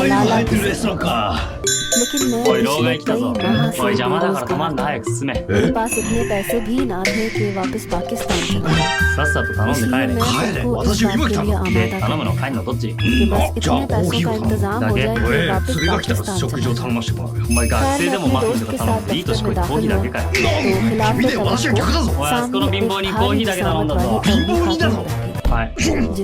हलाला てるレストランか。 लेकिन मैं おい老害来た कई ぞ माह お से い邪魔だから बेरोजगार 止まんな早く進め मेरे पास इतने पैसे भी ना थे कि वापस पाकिस्तान चला जाऊं। さっさと頼んで इसलिए 帰れ मैं 帰れ खुद को इस 私は今 बात 来 के た लिए の で आमादा 頼む करूं の帰んのどっち कि बस じゃあ इतने पैसों का コーヒーを頼む इंतजाम हो लगे? जाए कि え वापस それが来たら पाकिस्तान 食事 चला を जाऊं। 頼ませてもらうよ。お前学生でもマフィンとか頼むっていい年こいてコーヒーだけかよ तो खिलाफ 君で私は客だぞ。おいあそこの貧乏人コーヒーだけ頼んだぞ貧乏人だぞ。はい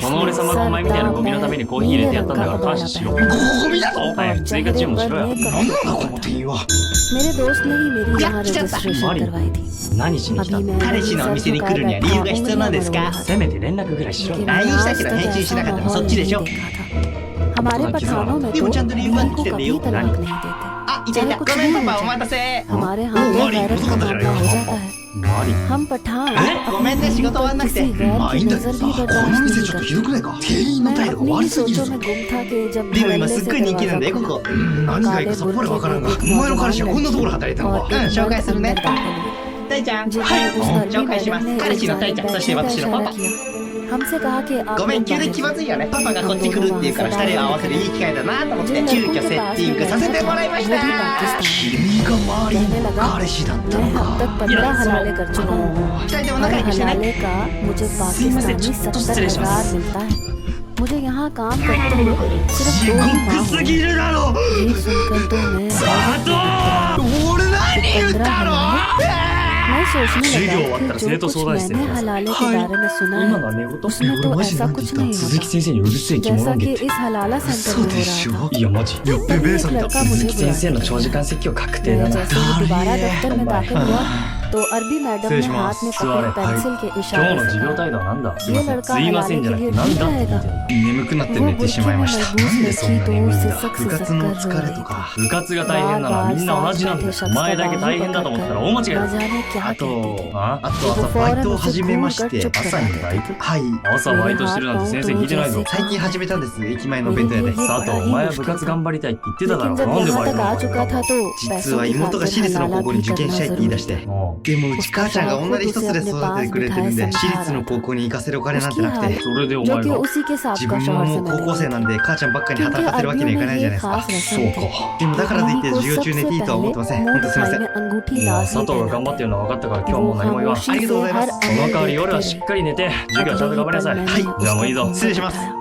この俺様がお前みたいなゴミのためにコーヒー入れてやったんだから感謝しろゴミだぞ。早く追加注文しろよなんだこの店員は。 मेरे दोस्त ने ही मेरी यहाँ रजिस्ट्रेशन मारी। करवाई थी। 何しに来た अभी の मैं 彼氏のお店に来るには理由が必要なんですか？せめて連絡ぐらいしろ लेकिन ライン मैंने した आज けど तक 返信しなかったのそっちでしょ？ ऐसा माहौल नहीं देखा था। हमारे पठानों मेंでもちゃんと理由があって को きてんだ कभी よ。 तलाक नहीं देते। あ、いたいた。ごめんパパお待たせ。 हमारे यहाँ पे गैरत का मामला हो जाता है। マリ हम पठान ごめんね仕事終わんなくて。 किसी गैर まあいい की んだけど नजर さ、 भी この बर्दाश्त 店 नहीं ちょっと करता। ひどくないか。店員の मैं 態度が अपनी 悪 ही すぎる सोचों ぞ。 में गुम था कि जब でも धड़ल्ले 今 से すっごい人気なんだよこ दरवाजा こ。何がいいかさっぱりわからんが、お前の彼氏はこんなところで働いてるの और か。 एक 紹介するね。 मर्द अंदर दाखिल हुआ। タイちゃん。 जिन्हें はい。 उस धर्मी 紹介しま मैडम す。 ने 彼 एक 氏のタイちゃん、そして बैठने का 私のパ इशारा パ。 किया। हमसे कहा कि आप ごめん लोग 急で बाहर 気まずいよね。パパがこっち来るって言うから二人を合わせるいい機会だなと思って जिन 急 लड़कों 遽 के セッ पास ティング में させてもらいました。 वो भी पाकिस्तान 君がマリー कहने の लगा 彼氏だった मैं の अब か。 तक 15 हलाले कर चुका हूँ। 二人でも हर 仲良くしてね。 हलाले का मुझे पाकिस्तानी 70,000 मिलता है। मुझे यहाँ काम करते हुए सिर्फ 地 2 ही 獄 माह す हुए। ぎるだろ。 ये सुनकर तो मैं 俺何言ったの。 मैं सोचने授業終 लगा わったら कि 生 जो 徒 कुछ 相談室 मैंने で हलाले के बारे में सुना 今のは है 寝言 उसमें तो ऐसा कुछ नहीं 鈴木 होता 先生にうるせえ着物 जैसा ん कि でって इस हलाला सेंटर 嘘 में で हो し रहा ょ。 いやマジ था। よっぺべ तभी え एक さんだ。 लड़का 鈴 मुझे 木先生 बुलाने の長時間説教確定 मैं だな जैसे ही दोबारा दफ्तर में दाखिल हुआ तो अरबी मैडम ने失礼しま हाथ す में 座れ पकड़े पेंसिल के 今日 इशारे の से 授業 कहा, 態度はなんだ ये लड़का すいませんじゃなくてなんだって言ってんだ眠くなって वो 寝てし बुर्के まい में ました。 मलबूस लड़की तो उससे सक 部 से 活 सक の कर 疲 रो れ रही と थी। か。部活が大変なのはみんな同じなんだよお前だけ大変だと思ったら大間違い न だ जाने क्या あと कहती थी। ああと朝バイトを始めまして。朝にバイトはい。朝バイトしてるなんて先生聞いてないぞ最近始めたんです。駅前の弁当屋で。佐藤お前は部活頑張りたいって言ってただ लेकिन ろ जब なんで यहाँ バイ तक ト आ なん चुका だ था तो 実 पैसों は की 妹が खातिर 私立の हलाला 高校に भी 受験したいって करना 言い出 जरूरी し है। て。もでもうち母ちゃんが女手一つで育ててくれてるんで、私立の高校に行かせるお金なんてなくて。それでお जो 前 कि が उसी के साथ 自 का 分も शौहर も से う高 मिलने 校生なんで母ちゃんばっかり क्योंकि 働かせるわけ अरबियों にはいか में ないじゃ ये ないですか。 खास रस्म そう थी か でもだからといって को 授業中寝ていいとは思ってません。本当すいませ मुंह ん。 में अंगूठी まあ लाजमी 佐藤が पहना 頑張ってるのは分かったから今日は वो もう何も言わん खामोशी ありがとう से ございます हर その अमल 代わり देखते 夜はし रहे। っかり寝て授業ちゃんと頑張りなさい अगले ही पल मैंने じゃあもういい उसका ぞ घूंघट 失礼します उठाया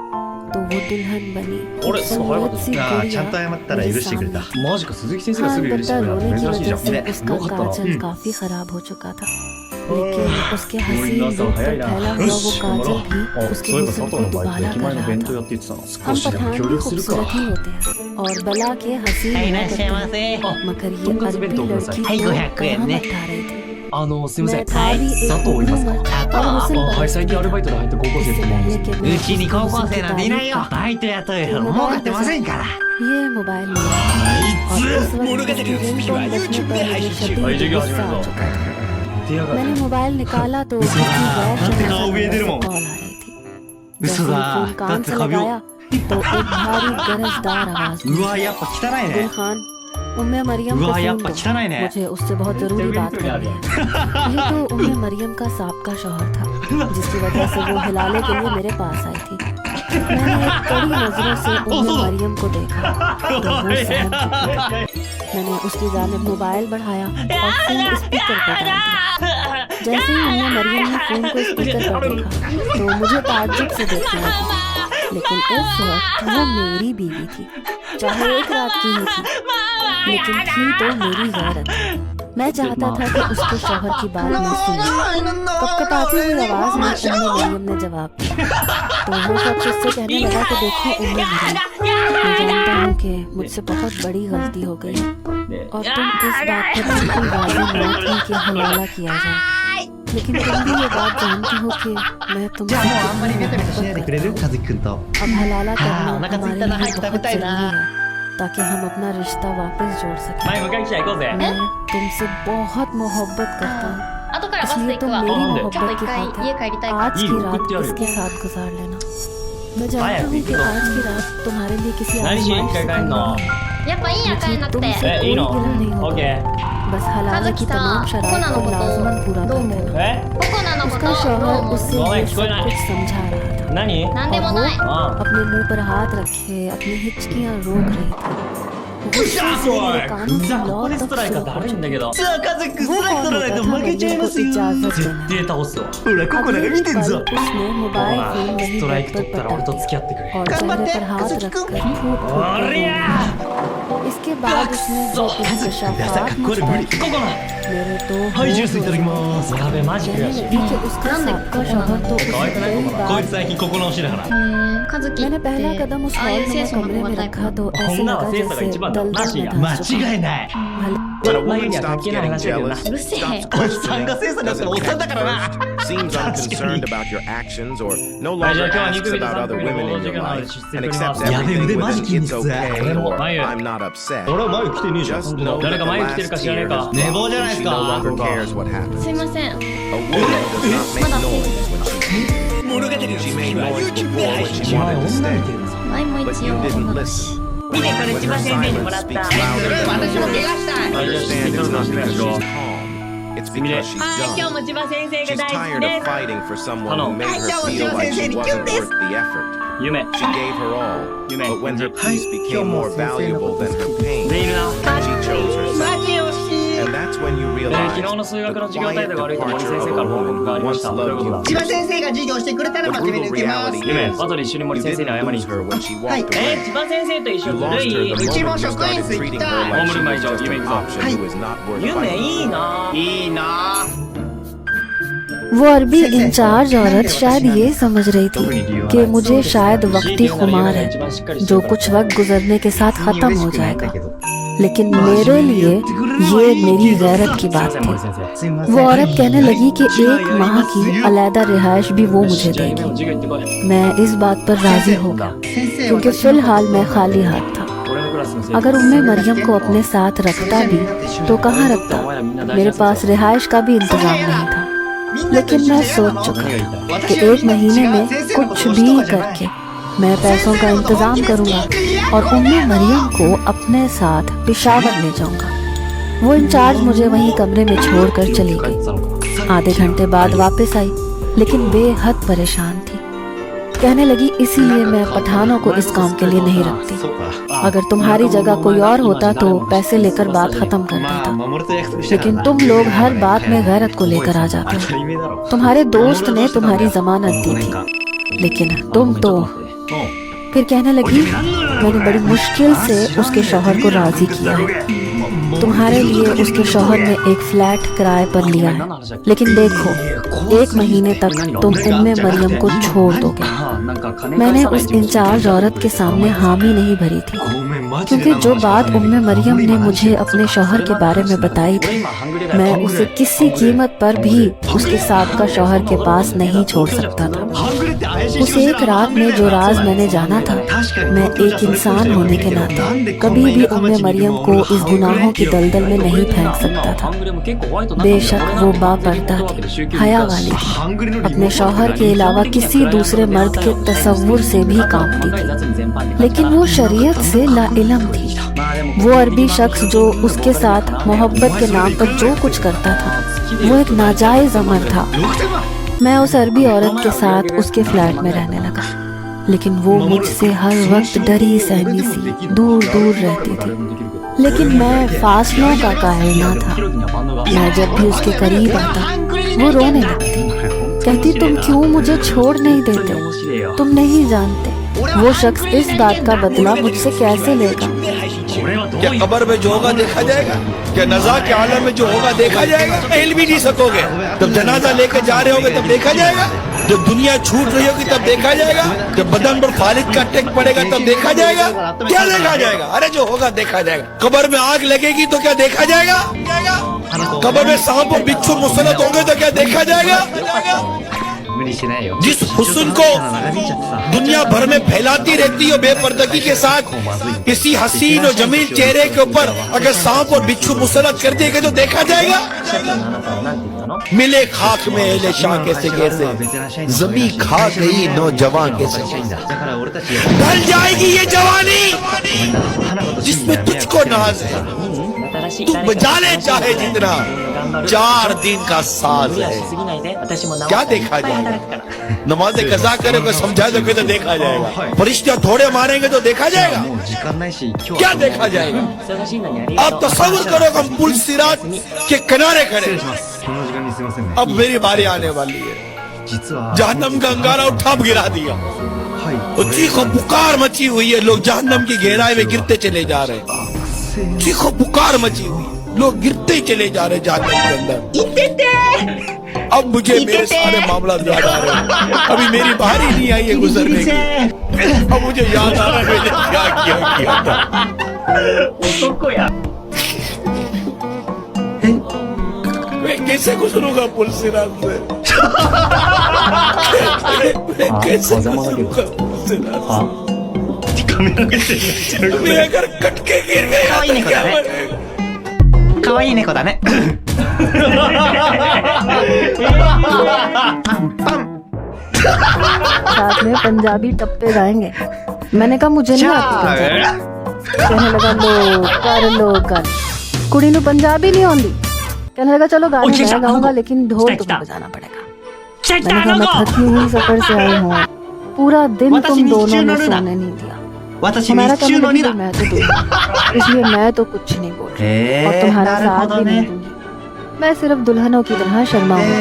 तो वो दुल्हन बनी अरे, खूबसूरत सी ああちゃん गुड़िया と謝ったら मेरे 許してくれ सामने た。マジか鈴木先生がすぐ許して अलबत्ता くれるなん रोने て की 珍しいじゃ वजह ん से ね उसका よかったな काजल काफी खराब हो चुका था लेकिन उसके हसीन गोविंदा रूप पर सहाय ना। फैला हुआ वो काजल भी あ उसके そういえば हुस्न 佐藤 को のバイト दुबाला 駅 कर 前の रहा 弁当 था やって言ってたの हम 少しでも पठान 協 भी 力するか खूबसूरत ही होते हैं और बला के हसीन はいいらっ होते しゃいま हैं せ。 मगर ये तुम कब से अरबी弁当ください लड़की はい को 500円 कहाँ ね。 बैठा रही थी すいませ मैं ん था भी एक 佐藤いますか उम्र 佐 और 藤 हुस्न あはい最近アルバイトで入った高校生 इससे と思うんです पहले कि う मैं ちに उसकी 高校 हुस्न 生 की なんていない तारीफ よ。バイト雇えよ。儲かってませんから。 ये मोबाइल मेरा और इस वक्त物語の इसकी 続き रिंगटोन は बजने YouTube で पर 配 मुझे 信中。 はい शदीद 授業始 गुस्सा める आ ぞ चुका था 手上がる मैंने मोबाइल निकाला तो उसकी गैरなんて शनासा 顔見えてる नंबर もん से कॉल आ रही थी 嘘 जैसे ही だ फोन だ कान って से 壁を लगाया तो एक भारी गरजदार आवाज うわやっぱ汚い गुल ね खान उम्मे मरियम う को わやっ फोन ぱ दो 汚いね मुझे उससे बहुत जरूरी बात करनी है ये तो उम्मे मरियम का साबका शौहर था जिसकी वजह से वो हिलाले के लिए मेरे पास आई थी मैंने एक कड़ी नजरों से उम्मे मरियम को देखा तो वो सहम चुकी थी मैंने उसकी जानिब मोबाइल बढ़ाया और फोन स्पीकर पर डाल दिया जैसे ही उम्मे मरियम ने फोन को स्पीकर पर देखा तो मुझे ताज्जुब से देखने लगी लेकिन इस वक्त वो मेरी बीवी थी चाहे एक रात की ही थी लेकिन थी तो मेरी गैरत मैं चाहता था कि उसके शौहर की बात न सुने कपकपाती हुई आवाज में उम्मे मरियम ने जवाब दिया तो वो शख्स उससे कहने लगा कि देखो उम्मे मरियम मैं जानता हूँ कि मुझसे बहुत बड़ी गलती हो गई है और तुम इस बात पर बिल्कुल वाजिब ना थी कि हवाला किया जाए लेकिन तुम भी ये बात जानती हो कि मैं じゃあ तुमसे もうあんまりベタベタしないでくれる和樹くんと अब हलाला करना हाँ, उनका हमारे चिंता ना लिए है, बहुत तब बताए ना। जरूरी है ताकि हम अपना रिश्ता वापस जोड़ सकें 前迎え来ちゃ行こうぜ मैं तुमसे बहुत मोहब्बत करता हूँ 後からバスで इसलिए 行 तुम くわ मेरी なんで ちょっと मोहब्बत 一 की 回 खातिर 家帰りたいから आज ये की रुक रात क्या रे? इसके साथ गुजार लेना मैं आया, जानता हूँ कि ठीक है। आज की रात तुम्हारे लिए किसी 何しに一 आजमाइश 回 से 帰んの कम नहीं है। やっぱいいや帰んなくて तुमसे えいいの कोई गिला नहीं オッ होगा ケー बस हलाला की काजल की तमाम था, शराइत कोना को नो लाजमन पूरा दो कर मुंह। देना えココナのこ उसका शौहर उससे गोवा ये एक्स कोई सब ना- कुछ समझा रहा था 何 なんでもない あ अपने मुंह पर हाथ रखे अपनी हिचकियां रोक रही थी गुस्से से मेरे कानों की こ लौ こでス तक トライカー शुरू だ हो るいんだけど さあカズックス वो トライク कौन 取らない होता と था 負けちゃい मरियम ま को すよ इजाजत 絶 देना 対倒すわ ほらココナが見てんぞ उसने मोबाइल फोन ス वही トライ बेड ク पर 取ったら俺と पटा 付き合ってくれ और चेहरे पर हाथ रखकर फूट फूट お कर り रोना। ゃ इसके बाद उसने जो इंकशाफात मुझ पर ここな मेरे तो はいジュースいただきます やべマジ कहने 悔しい लगी कि उसका साबका शौहर तो उसे कौन है कई तुम्हारा? こ बार いつ最近ここ直しだから 和樹っ मैंने て पहला कदम उस ああ हॉल いう में 清楚な कमरे 子 में がタイプ रखा तो ऐसे होना लगा सेसा का जैसे इचिबान दा. दलदल में नाशी या. धंस 間 चुका 違いない भले When a Why woman you stops getting getting jealous? jealous, うるせえ stops こいつさんが questioning, 清楚になったらおっさんだからな seems unconcerned about your actions or no はい、じゃ longer あ今日は asks 肉ビと about 3 other 組の women 労 in 働時 your 間なので life 出世 and 取りま accepts す。やべえ everything 腕 with マジ an 筋 it's 肉痛 okay 俺も or 眉 I'm not upset. 俺は眉来てねえじゃん Just know 誰 that か the 眉来てる last か知らねえ year か 寝坊じゃないで she す no か longer cares what happened. すいません A woman does not make noise when she 物語の She 続 made きは noise YouTube で before 配 when 信 she します wanted to 女 stay, 見てるのさ。前も but 一 you 応 didn't 女だ listen. し When her silence speaks louder than her 私も怪 words. 我したい はい、じゃあ Understand 出世 it's 取るか not しない because でしょ she's calm. It's because she's はい今日 done. も千葉先生 She's が大好 tired きで of す fighting for someone who Hello. made her Hi, feel like she Joe, wasn't Joe, worth the effort. 夢 She gave her all, You may- but when her Hi, peace became more valuable than her pain, でいるな she chose herself. マジ惜しい And that's when you 昨 realize 日の数 the 学の授業態 quiet 度が悪いと森 departure 先 of 生から a 報 woman 告があり who ま once したどういう loved こと you. だ千葉先生が授業してくれたら The 真面目に brutal 受けます reality 夢 is 後で一緒に you 森先生に didn't 謝りに lose 行く her when she walked はい away. 千葉先生と一緒 You ずる lost her い the うちも moment you 職員 started 室行き treating た her い like she 大室 was just 夢 an 行くぞ option who is not worth 夢 fighting いいな いいな वो अरबी इंचार्ज औरत शायद ये समझ रही थी कि मुझे शायद वक्ती खुमार है जो कुछ वक्त गुजरने के साथ खत्म हो जाएगा लेकिन मेरे लिए ये मेरी गैरत की बात 先生森 थी 先生 すいません वो औरत कहने लगी कि एक माह की अलहदा रिहाइश भी वो मुझे じゃあ夢も देगी 授業行ってこい मैं इस बात पर राजी हो गया 先生 क्योंकि 私も फिलहाल मैं खाली हाथ था 俺のクラスの生徒 अगर उम्मे मरियम को अपने साथ रखता भी तो कहाँ रखता मेरे पास रिहाइश का भी इंतजाम नहीं था みんなと लेकिन 一緒 मैं で嫌な सोच の चुका 何が言いたい कि एक महीने में कुछ भी करके मैं पैसों का इंतजाम करूंगा और उम्मे मरियम को अपने साथ पेशावर ले जाऊंगा वो इंचार्ज मुझे वहीं कमरे में छोड़कर चली 帰って गई たのか आधे घंटे बाद वापस आई लेकिन बेहद परेशान थी कहने लगी इसीलिए मैं पठानों को इस काम के लिए नहीं रखती そうか अगर तुम्हारी जगह कोई और होता तो पैसे लेकर बात खत्म कर まあ देता 守ると約束してた लेकिन तुम लोग हर बात में गैरत को लेकर आ जाते 当た हो り前だろ तुम्हारे दोस्त ने तुम्हारी जमानत दी थी लेकिन तुम तो फिर कहने लगी मैंने बड़ी मुश्किल से उसके शौहर को राजी किया है तुम्हारे लिए उसके शौहर ने एक फ्लैट किराए पर लिया है लेकिन देखो एक महीने तक तुम उम्मे मरियम को छोड़ दोगे あなんか金返 मैंने さない उस と इंचार्ज औरत के सामने हामी नहीं भरी थी ごめんマジで क्योंकि जो बात उम्मे मरियम ने मुझे अपने शौहर के बारे में बताई 俺 थी 今ハングリーだよ मैं उसे किसी कीमत पर भी उसके साबका शौहर के पास नहीं छोड़ सकता था 半グレって怪しい उस एक रात में जो राज मैंने जाना था 確かに मैं एक इंसान होने के なん नाते でこんな कभी भी 田舎 उम्मे 町に मरियम को इस गुनाहों की दलदल में नहीं फेंक सकता ハ था ングリーも結構ホワイトなんだけど बेशक 俺 वो なんて完全に बापर्दा 断ってる宗 थी 教 हया に वाली थी 半グレのリモート अपने शौहर के अलावा किसी दूसरे मर्द के तस्वुर से भी कांपती थी लेकिन वो शरीयत से लाइलम थी वो अरबी शख्स जो उसके साथ मोहब्बत के नाम पर जो कुछ करता था वो एक नाजायज अमर था 6000万 मैं उस अरबी औरत के साथ उसके फ्लैट में रहने लगा लेकिन वो मुझसे हर वक्त डरी सहमी सी दूर दूर रहती थी लेकिन मैं फासलों का कायल ना था मैं जब भी उसके करीब आता वो रोने लगती कहती तुम क्यों मुझे छोड़ नहीं देते तुम नहीं जानते वो शख्स इस बात का बदला मुझसे कैसे लेगा क्या कब्र में जो होगा देखा जाएगा क्या नज़ा के आलम में जो होगा देखा जाएगा हिल भी नहीं सकोगे जब जनाजा लेकर जा रहे होगे तब देखा जाएगा जब दुनिया छूट रही होगी तब देखा जाएगा जब बदन पर फालिद का टेक पड़ेगा तब देखा जाएगा क्या देखा जाएगा अरे जो होगा देखा जाएगा कब्र में आग लगेगी तो क्या देखा जाएगा कब्र में सांप और बिच्छू मुसलत होंगे तो क्या देखा जाएगा 無理しないよ जिस हुस्न को 長引いちゃってさ दुनिया भर में फैलाती रहती है बेपर्दगी के साथ किसी हसीन और जमील चेहरे के ऊपर अगर सांप और बिच्छू मुसलत कर दिए गए तो देखा जाएगा なんて言ったの मिले खाक में एले शाह के सिगे से ベテラン社員の जमी खा गई नौजवान के 社 से 員だだから俺たち ढल जाएगी ये जवानी ごめんな花子と जिसमें तुझको नाज है तू बजा ले चाहे जितना 4 दिन का साज है क्या देखा जाएगा नमाज कज़ा करोगे समझा दोगे तो देखा जाएगा फरिश्ते थोड़े मारेंगे तो देखा जाएगा もう時間ないし今日は क्या देखा जाएगा आप तस्वीर करो हम पुल सिरात के किनारे 失 खड़े 礼しますこの時間にすいませんね अब मेरी बारी आने वाली है 実は जहन्नम का अंगारा उठा गिरा दिया はい और चीखो पुकार मची हुई है लोग जहन्नम की गहराई में गिरते चले जा रहे हैं चीखो पुकार मची हुई लोग गिरते ही चले जा रहे हैं जहन्नम के अंदर अब मुझे मेरे सारे मामला याद आ रहे हैं अभी मेरी बारी नहीं आई है गुजरने की अब मुझे याद आ रहा है मैंने क्या किया था मैं कैसे गुजरूंगा पुल सिरात से मैं कैसे गुजरूंगा पुल सिरात से मैं अगर कट के गिर गया तो क्या बनेगा 可愛い猫だね。 साथ में पंजाबी टप्पे गाएंगे। मैंने कहा मुझे नहीं आती पंजाबी। कहने लगा लो कर कुड़ी नु पंजाबी नहीं आती। कहने लगा चलो गाने मैं गाऊंगा लेकिन ढोल तुम्हें बजाना पड़ेगा। मैंने कहा मैं थकी हुई सफर से आई हूँ पूरा दिन तुम दोनों ने सोने नहीं दिया 私 हमारा 密中の कमरे 2 में だ。 मैं तो दूंगी इसलिए मैं तो कुछ नहीं बोल रही और तुम्हारा なる साथ ほど भी नहीं ね。 दूंगी मैं सिर्फ दुल्हनों की तरह शर्माऊंगी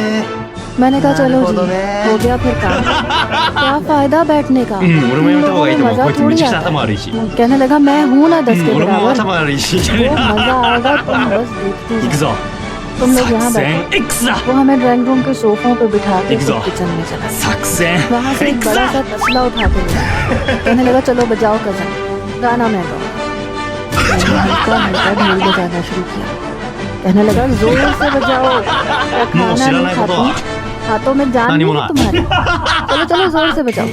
मैंने कहा चलो जी हो गया फिर काम क्या फायदा बैठने का 俺もやめた方がいいと思う मजा こいつめ थोड़ी ちゃくちゃ आता 頭悪いし है। कहने लगा मैं हूँ ना 10 के 俺も बराबर 頭悪いし वो मजा आएगा तुम बस देखते 行く जाओ ぞ तुम लोग यहाँ 作 बैठो 戦 X だ वो हमें ड्राइंग रूम के सोफों पे बिठा के एक फिर जाओ। किचन में चला 作戦 वहाँ से एक X बड़ा だ सा तसला उठा के लिया कहने लगा चलो बजाओ कजन गाना मैं गाऊँ मैंने हल्का हल्का ढोल बजाना शुरू किया कहने लगा जोर से बजाओ क्या खाना नहीं खाती हाथों में जान नहीं है तुम्हारे चलो चलो जोर से बजाओ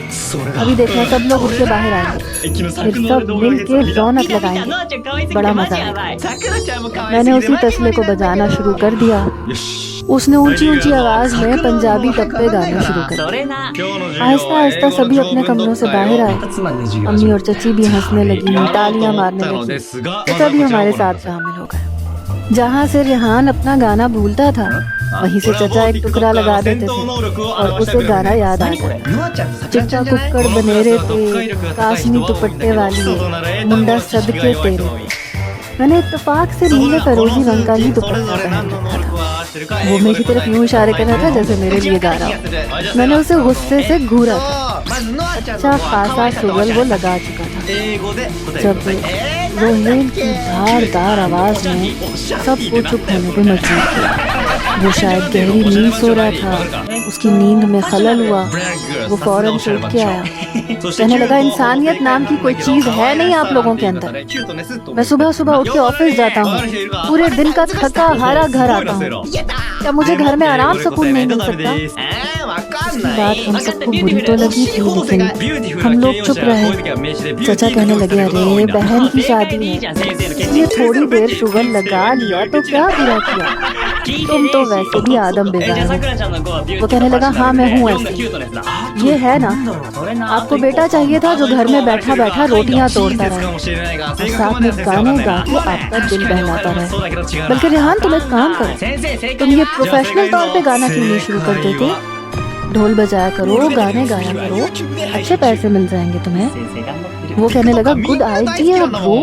अभी देखना सब लोग उठ के बाहर आएंगे फिर सब मिल के रौनक लगाएंगे बड़ा मजा आएगा मैंने उसी तसले को बजाना शुरू कर दिया उसने ऊंची ऊंची आवाज में पंजाबी टप्पे गाने शुरू कर そ दिए れな आहिस्ता आहिस्ता सभी अपने कमरों से बाहर आए つまんねえ授業 अम्मी और चची भी हंसने लगी तालियां मारने の लगी ですが सभी हमारे साथ शामिल हो गए जहाँ से रेहान अपना गाना भूलता था वहीं से चचा एक टुकड़ा लगा देते थे और उसे गाना याद आ गया ノアちゃんさ चिट्टा कुक्कड़ बनेरे थे कासनी दुपट्टे वाली मुंडा सदके तेरे मैंने इत्तेफाक से नीले फरोजी रंग का ही दुपट्टा पहन रखा था वो मेरी तरफ यूं इशारे कर रहा था जैसे मेरे लिए गा रहा हो मैंने उसे गुस्से से घूरा था まずノアちゃん अच्छा खासा शुगल वो लगा चुका था 英語で答え जब रोहेल की धारदार आवाज ने सबको चुप होने पे मजबूर किया वो शायद गहरी नींद सो रहा था उसकी नींद में खलल हुआ वो फौरन से उठ के आया कहने लगा इंसानियत नाम की कोई चीज है नहीं आप लोगों के अंदर キュートネスと मैं सुबह सुबह उठ के ऑफिस जाता हूँ पूरे दिन का थका हारा घर आता हूँ क्या मुझे घर में आराम सुकून नहीं मिल सकता わかん ये ない बात हम सबको बुरी तो लगी थी लेकिन हम लोग चुप रहे चचा कहने लगे अरे बहन की शादी है ये थोड़ी देर शुगर लगा लिया तो क्या बुरा किया तुम तो वैसे भी आदम बेजार हो さくらちゃんの子はビューティ वो कहने लगा हाँ मैं हूँ フル ऐसे キュートですだ ये है ना それな आपको बेटा चाहिए था जो घर में बैठा बैठा रोटियां तोड़ता か रहे もしれないが और साथ में गाने गा के आपका दिल बहलाता रहे बल्कि रेहान तुम एक काम करो 先生正 तुम 解 ये प्रोफेशनल तौर पे गाना क्यों नहीं शुरू कर देते ढोल बजाया करो गाने गाया करो अच्छे पैसे मिल जाएंगे तुम्हें 先生頑張ってる वो कहने लगा गुड आइडिया ब्रो